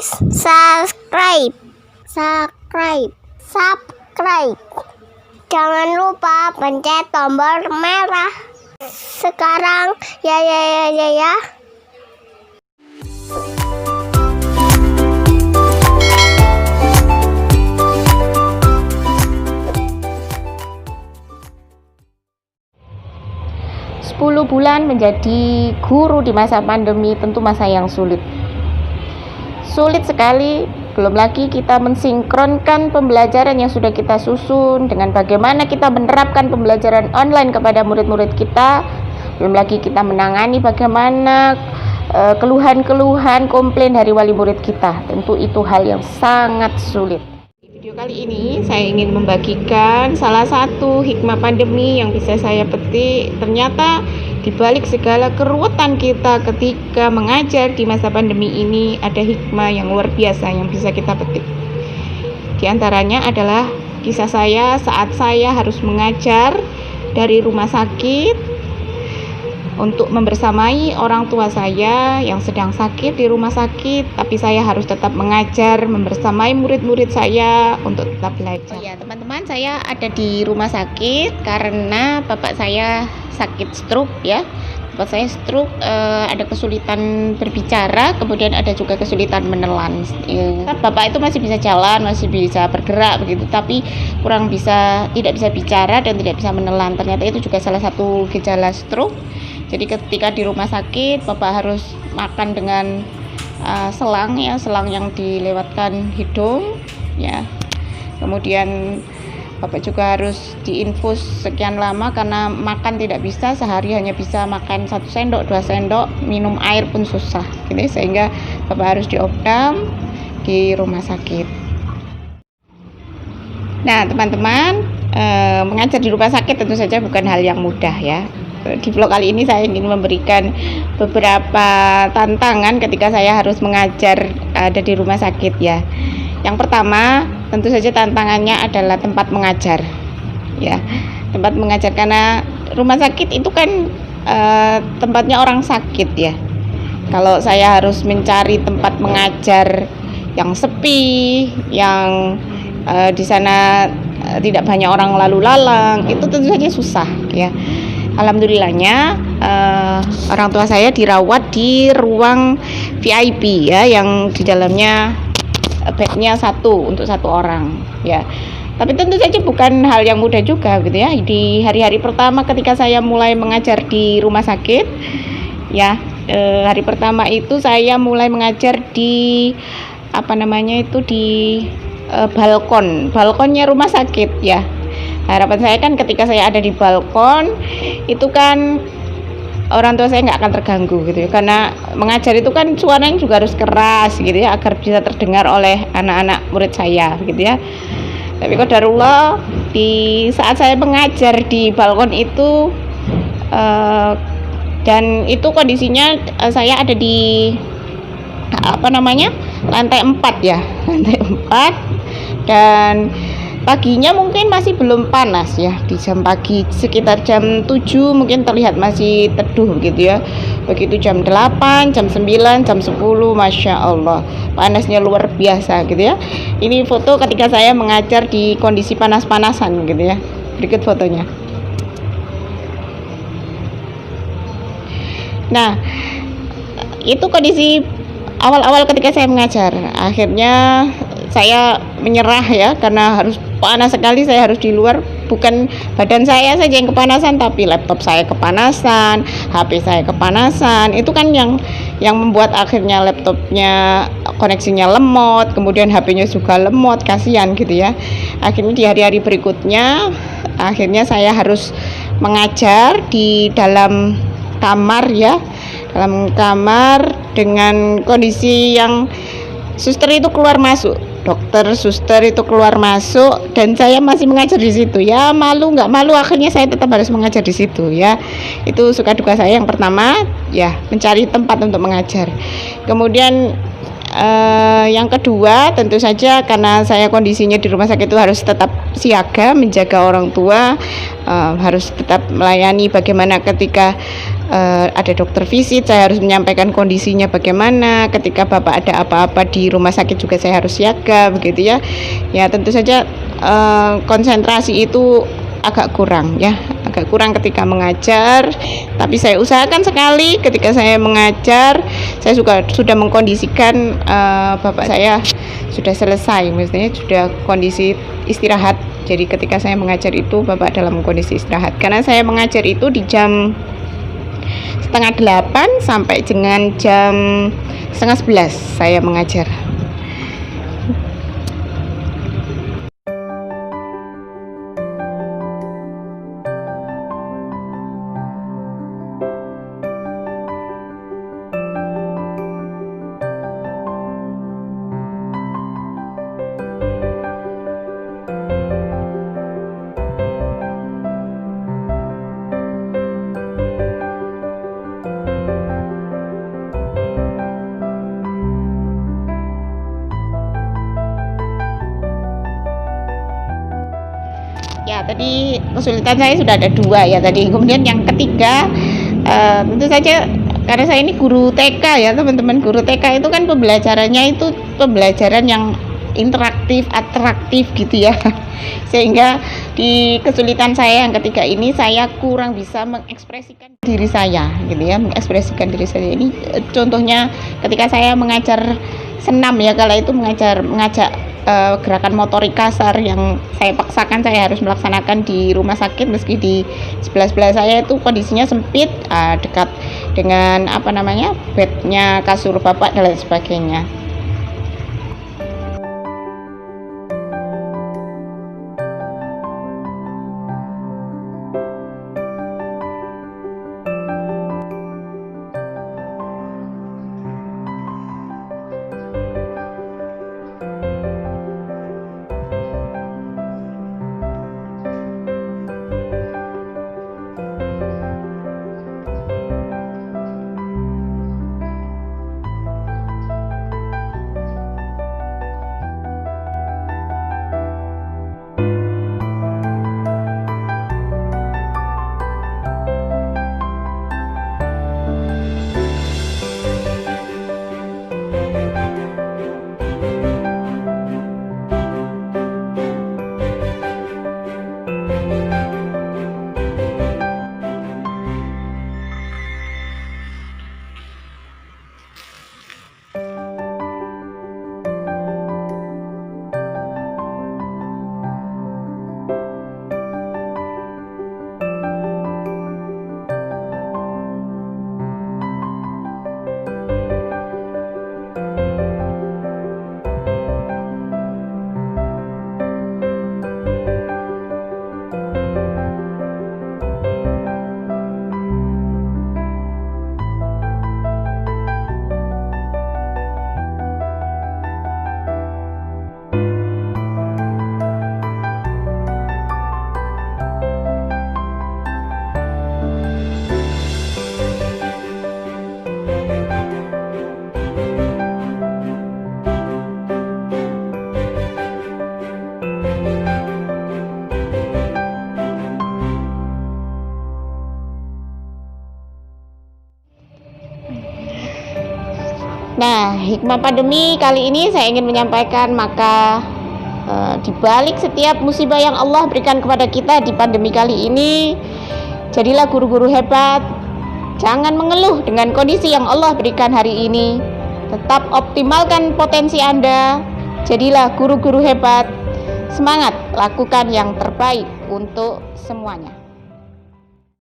please subscribe. Jangan lupa pencet tombol merah. Sekarang ya. 10 bulan menjadi guru di masa pandemi tentu masa yang sulit sekali, belum lagi kita mensinkronkan pembelajaran yang sudah kita susun dengan bagaimana kita menerapkan pembelajaran online kepada murid-murid kita, belum lagi kita menangani bagaimana keluhan-keluhan, komplain dari wali murid kita. Tentu itu hal yang sangat sulit. Video kali ini saya ingin membagikan salah satu hikmah pandemi yang bisa saya petik. Ternyata di balik segala keruwetan kita ketika mengajar di masa pandemi ini ada hikmah yang luar biasa yang bisa kita petik. Di antaranya adalah kisah saya saat saya harus mengajar dari rumah sakit untuk membersamai orang tua saya yang sedang sakit di rumah sakit, tapi saya harus tetap mengajar, membersamai murid-murid saya untuk tetap belajar. Ya teman-teman, saya ada di rumah sakit karena bapak saya sakit stroke ya. Bapak saya stroke, ada kesulitan berbicara, kemudian ada juga kesulitan menelan. Bapak itu masih bisa jalan, masih bisa bergerak begitu, tapi tidak bisa bicara dan tidak bisa menelan. Ternyata itu juga salah satu gejala stroke. Jadi ketika di rumah sakit, bapak harus makan dengan selang yang dilewatkan hidung ya. Kemudian bapak juga harus diinfus sekian lama karena makan tidak bisa, sehari hanya bisa makan 1 sendok, 2 sendok, minum air pun susah gitu, sehingga bapak harus diopnam di rumah sakit. Nah teman-teman, mengajar di rumah sakit tentu saja bukan hal yang mudah ya. Di vlog kali ini saya ingin memberikan beberapa tantangan ketika saya harus mengajar ada di rumah sakit ya. Yang pertama, tentu saja tantangannya adalah tempat mengajar ya. Tempat mengajar karena rumah sakit itu kan tempatnya orang sakit ya. Kalau saya harus mencari tempat mengajar yang sepi, yang di sana tidak banyak orang lalu lalang, itu tentu saja susah ya. Alhamdulillahnya orang tua saya dirawat di ruang VIP ya, yang di dalamnya bednya untuk satu orang ya. Tapi tentu saja bukan hal yang mudah juga gitu ya. Di hari-hari pertama ketika saya mulai mengajar di rumah sakit ya, hari pertama itu saya mulai mengajar di balkonnya rumah sakit ya. Harapan saya kan ketika saya ada di balkon itu kan orang tua saya nggak akan terganggu gitu ya, karena mengajar itu kan suaranya juga harus keras gitu ya agar bisa terdengar oleh anak-anak murid saya gitu ya. Tapi qadarullah di saat saya mengajar di balkon itu dan itu kondisinya saya ada di lantai 4 ya, lantai 4, dan paginya mungkin masih belum panas ya. Di jam pagi sekitar jam 7 mungkin terlihat masih teduh gitu ya. Begitu jam 8, jam 9, jam 10, Masya Allah panasnya luar biasa gitu ya. Ini foto ketika saya mengajar di kondisi panas-panasan gitu ya. Berikut fotonya. Nah itu kondisi awal-awal ketika saya mengajar. Akhirnya saya menyerah ya, karena harus panas sekali, saya harus di luar. Bukan badan saya saja yang kepanasan, tapi laptop saya kepanasan, HP saya kepanasan. Itu kan yang membuat akhirnya laptopnya koneksinya lemot, kemudian HP-nya juga lemot, kasihan gitu ya. Akhirnya di hari-hari berikutnya akhirnya saya harus mengajar di dalam kamar ya, dalam kamar dengan kondisi yang suster itu keluar masuk, dokter suster itu keluar masuk, dan saya masih mengajar di situ ya. Malu nggak malu, akhirnya saya tetap harus mengajar di situ ya. Itu suka duka saya. Yang pertama ya mencari tempat untuk mengajar, kemudian yang kedua, tentu saja karena saya kondisinya di rumah sakit itu harus tetap siaga, menjaga orang tua, harus tetap melayani. Bagaimana ketika ada dokter visit, saya harus menyampaikan kondisinya bagaimana. Ketika bapak ada apa-apa di rumah sakit juga saya harus siaga, begitu ya. Ya tentu saja konsentrasi itu agak kurang ya, agak kurang ketika mengajar, tapi saya usahakan sekali ketika saya mengajar, saya sudah mengkondisikan bapak saya sudah selesai, misalnya sudah kondisi istirahat. Jadi ketika saya mengajar itu bapak dalam kondisi istirahat, karena saya mengajar itu di jam 7:30 sampai dengan jam 10:30 saya mengajar. Ya, tadi kesulitan saya sudah ada 2 ya tadi. Kemudian yang ketiga, tentu saja karena saya ini guru TK ya teman-teman. Guru TK itu kan pembelajarannya itu pembelajaran yang interaktif, atraktif gitu ya. Sehingga di kesulitan saya yang ketiga ini, saya kurang bisa mengekspresikan diri saya gitu ya. Mengekspresikan diri saya ini contohnya ketika saya mengajar senam ya, kala itu mengajak gerakan motorik kasar yang saya paksakan saya harus melaksanakan di rumah sakit, meski di sebelah saya itu kondisinya sempit, dekat dengan bednya, kasur bapak dan lain sebagainya. Nah, hikmah pandemi kali ini saya ingin menyampaikan, maka di balik setiap musibah yang Allah berikan kepada kita di pandemi kali ini, jadilah guru-guru hebat. Jangan mengeluh dengan kondisi yang Allah berikan hari ini. Tetap optimalkan potensi Anda. Jadilah guru-guru hebat. Semangat, lakukan yang terbaik untuk semuanya.